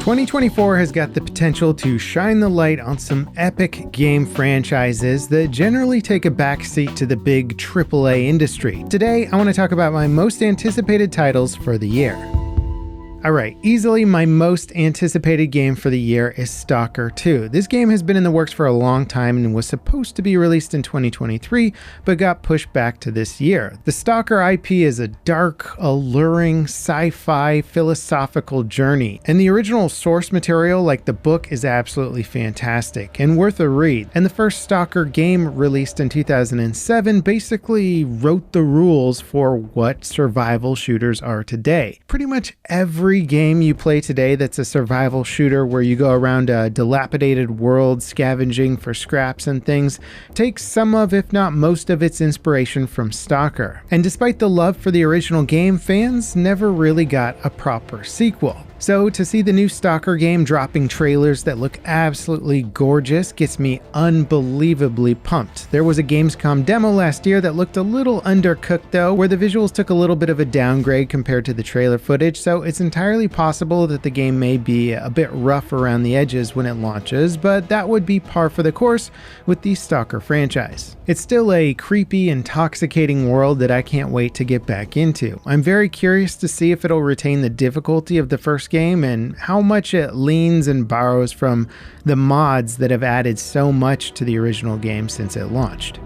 2024 has got the potential to shine the light on some epic game franchises that generally take a backseat to the big AAA industry. Today, I want to talk about my most anticipated titles for the year. Alright, easily my most anticipated game for the year is Stalker 2. This game has been in the works for a long time and was supposed to be released in 2023, but got pushed back to this year. The Stalker IP is a dark, alluring, sci-fi, philosophical journey, and the original source material, like the book, is absolutely fantastic and worth a read. And the first Stalker game, released in 2007, basically wrote the rules for what survival shooters are today. Pretty much every game you play today that's a survival shooter where you go around a dilapidated world scavenging for scraps and things takes some of, if not most of, its inspiration from Stalker. And despite the love for the original game, fans never really got a proper sequel. So to see the new Stalker game dropping trailers that look absolutely gorgeous gets me unbelievably pumped. There was a Gamescom demo last year that looked a little undercooked though, where the visuals took a little bit of a downgrade compared to the trailer footage, so it's entirely possible that the game may be a bit rough around the edges when it launches, but that would be par for the course with the Stalker franchise. It's still a creepy, intoxicating world that I can't wait to get back into. I'm very curious to see if it'll retain the difficulty of the first game and how much it leans and borrows from the mods that have added so much to the original game since it launched.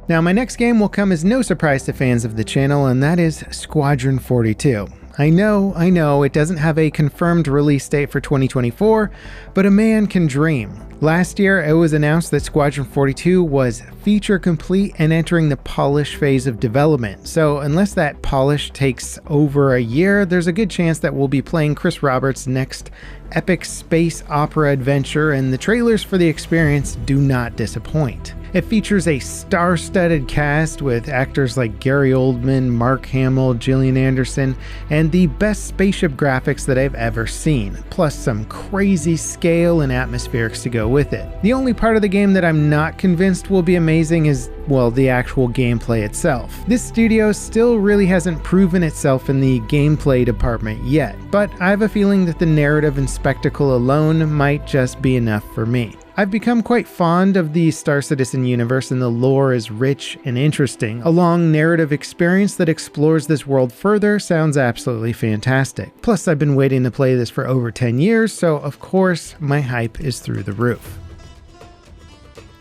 Now, my next game will come as no surprise to fans of the channel, and that is Squadron 42. I know, it doesn't have a confirmed release date for 2024, but a man can dream. Last year, it was announced that Squadron 42 was feature complete and entering the polish phase of development. So unless that polish takes over a year, there's a good chance that we'll be playing Chris Roberts' next epic space opera adventure, and the trailers for the experience do not disappoint. It features a star-studded cast with actors like Gary Oldman, Mark Hamill, Gillian Anderson, and the best spaceship graphics that I've ever seen, plus some crazy scale and atmospherics to go with it. The only part of the game that I'm not convinced will be amazing is, well, the actual gameplay itself. This studio still really hasn't proven itself in the gameplay department yet, but I have a feeling that the narrative and spectacle alone might just be enough for me. I've become quite fond of the Star Citizen universe, and the lore is rich and interesting. A long narrative experience that explores this world further sounds absolutely fantastic. Plus, I've been waiting to play this for over 10 years, so of course, my hype is through the roof.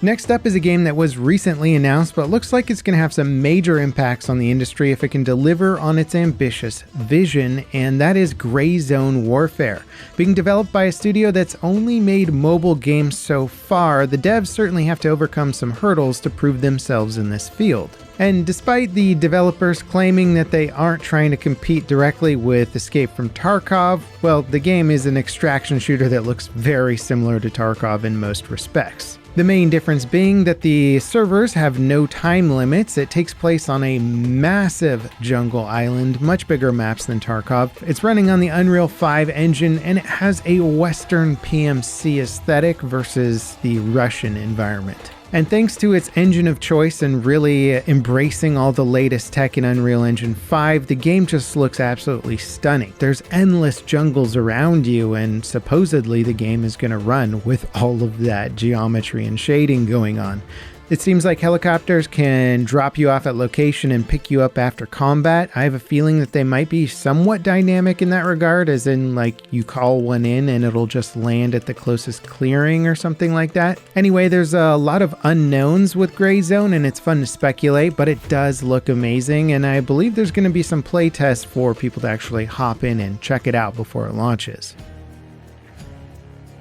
Next up is a game that was recently announced, but looks like it's going to have some major impacts on the industry if it can deliver on its ambitious vision, and that is Gray Zone Warfare. Being developed by a studio that's only made mobile games so far, the devs certainly have to overcome some hurdles to prove themselves in this field. And despite the developers claiming that they aren't trying to compete directly with Escape from Tarkov, well, the game is an extraction shooter that looks very similar to Tarkov in most respects. The main difference being that the servers have no time limits. It takes place on a massive jungle island, much bigger maps than Tarkov. It's running on the Unreal 5 engine, and it has a Western PMC aesthetic versus the Russian environment. And thanks to its engine of choice and really embracing all the latest tech in Unreal Engine 5, the game just looks absolutely stunning. There's endless jungles around you, and supposedly the game is going to run with all of that geometry and shading going on. It seems like helicopters can drop you off at location and pick you up after combat. I have a feeling that they might be somewhat dynamic in that regard, as in like you call one in and it'll just land at the closest clearing or something like that. Anyway, there's a lot of unknowns with Gray Zone, and it's fun to speculate, but it does look amazing, and I believe there's going to be some play tests for people to actually hop in and check it out before it launches.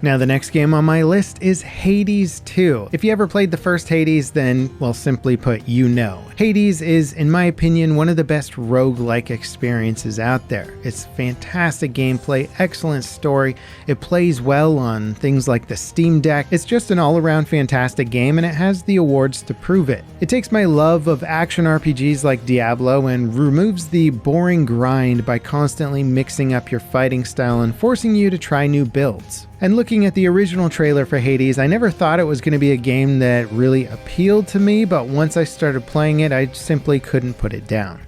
Now, the next game on my list is Hades 2. If you ever played the first Hades, then, well, simply put, you know. Hades is, in my opinion, one of the best roguelike experiences out there. It's fantastic gameplay, excellent story, it plays well on things like the Steam Deck. It's just an all-around fantastic game, and it has the awards to prove it. It takes my love of action RPGs like Diablo and removes the boring grind by constantly mixing up your fighting style and forcing you to try new builds. And looking at the original trailer for Hades, I never thought it was going to be a game that really appealed to me, but once I started playing it, I simply couldn't put it down.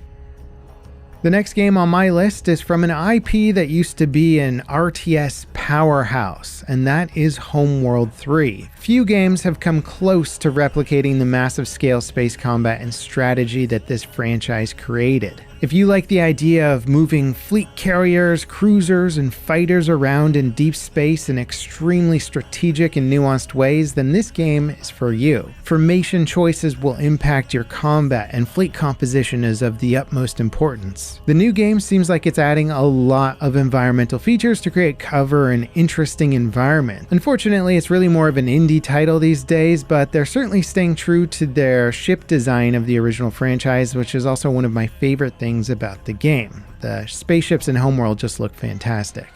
The next game on my list is from an IP that used to be an RTS powerhouse, and that is Homeworld 3. Few games have come close to replicating the massive scale space combat and strategy that this franchise created. If you like the idea of moving fleet carriers, cruisers, and fighters around in deep space in extremely strategic and nuanced ways, then this game is for you. Formation choices will impact your combat, and fleet composition is of the utmost importance. The new game seems like it's adding a lot of environmental features to create cover and interesting environment. Unfortunately, it's really more of an indie title these days, but they're certainly staying true to their ship design of the original franchise, which is also one of my favorite things about the game. The spaceships in Homeworld just look fantastic.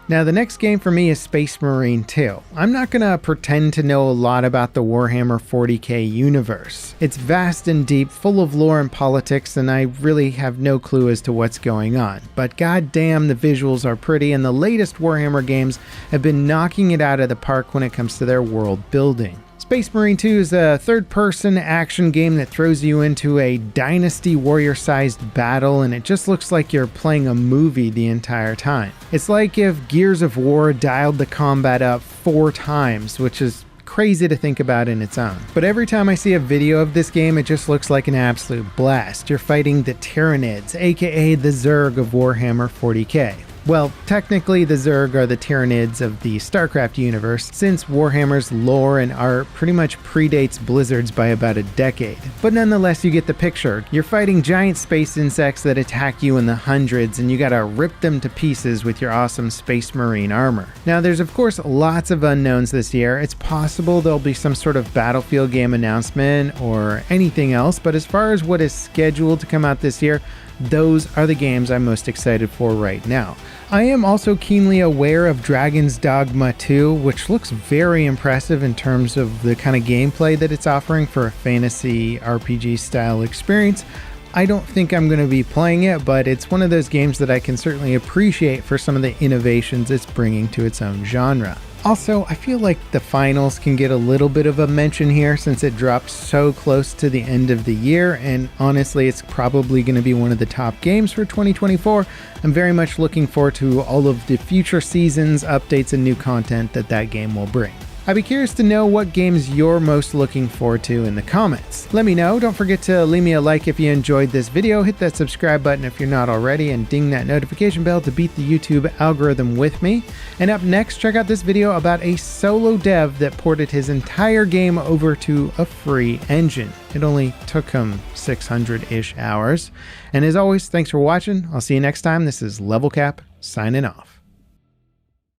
Now, the next game for me is Space Marine 2. I'm not gonna pretend to know a lot about the Warhammer 40k universe. It's vast and deep, full of lore and politics, and I really have no clue as to what's going on. But goddamn, the visuals are pretty, and the latest Warhammer games have been knocking it out of the park when it comes to their world building. Space Marine 2 is a third-person action game that throws you into a Dynasty Warrior-sized battle, and it just looks like you're playing a movie the entire time. It's like if Gears of War dialed the combat up 4 times, which is crazy to think about in its own. But every time I see a video of this game, it just looks like an absolute blast. You're fighting the Tyranids, aka the Zerg of Warhammer 40k. Well, technically the Zerg are the Tyranids of the StarCraft universe, since Warhammer's lore and art pretty much predates Blizzard's by about a decade. But nonetheless, you get the picture. You're fighting giant space insects that attack you in the hundreds, and you gotta rip them to pieces with your awesome Space Marine armor. Now, there's of course lots of unknowns this year. It's possible there'll be some sort of Battlefield game announcement or anything else, but as far as what is scheduled to come out this year, those are the games I'm most excited for right now. I am also keenly aware of Dragon's Dogma 2, which looks very impressive in terms of the kind of gameplay that it's offering for a fantasy RPG style experience. I don't think I'm going to be playing it, but it's one of those games that I can certainly appreciate for some of the innovations it's bringing to its own genre. Also, I feel like the finals can get a little bit of a mention here since it dropped so close to the end of the year, and honestly, it's probably going to be one of the top games for 2024. I'm very much looking forward to all of the future seasons, updates, and new content that game will bring. I'd be curious to know what games you're most looking forward to in the comments. Let me know. Don't forget to leave me a like if you enjoyed this video, hit that subscribe button if you're not already, and ding that notification bell to beat the YouTube algorithm with me. And up next, check out this video about a solo dev that ported his entire game over to a free engine. It only took him 600-ish hours. And as always, thanks for watching. I'll see you next time. This is Level Cap, signing off.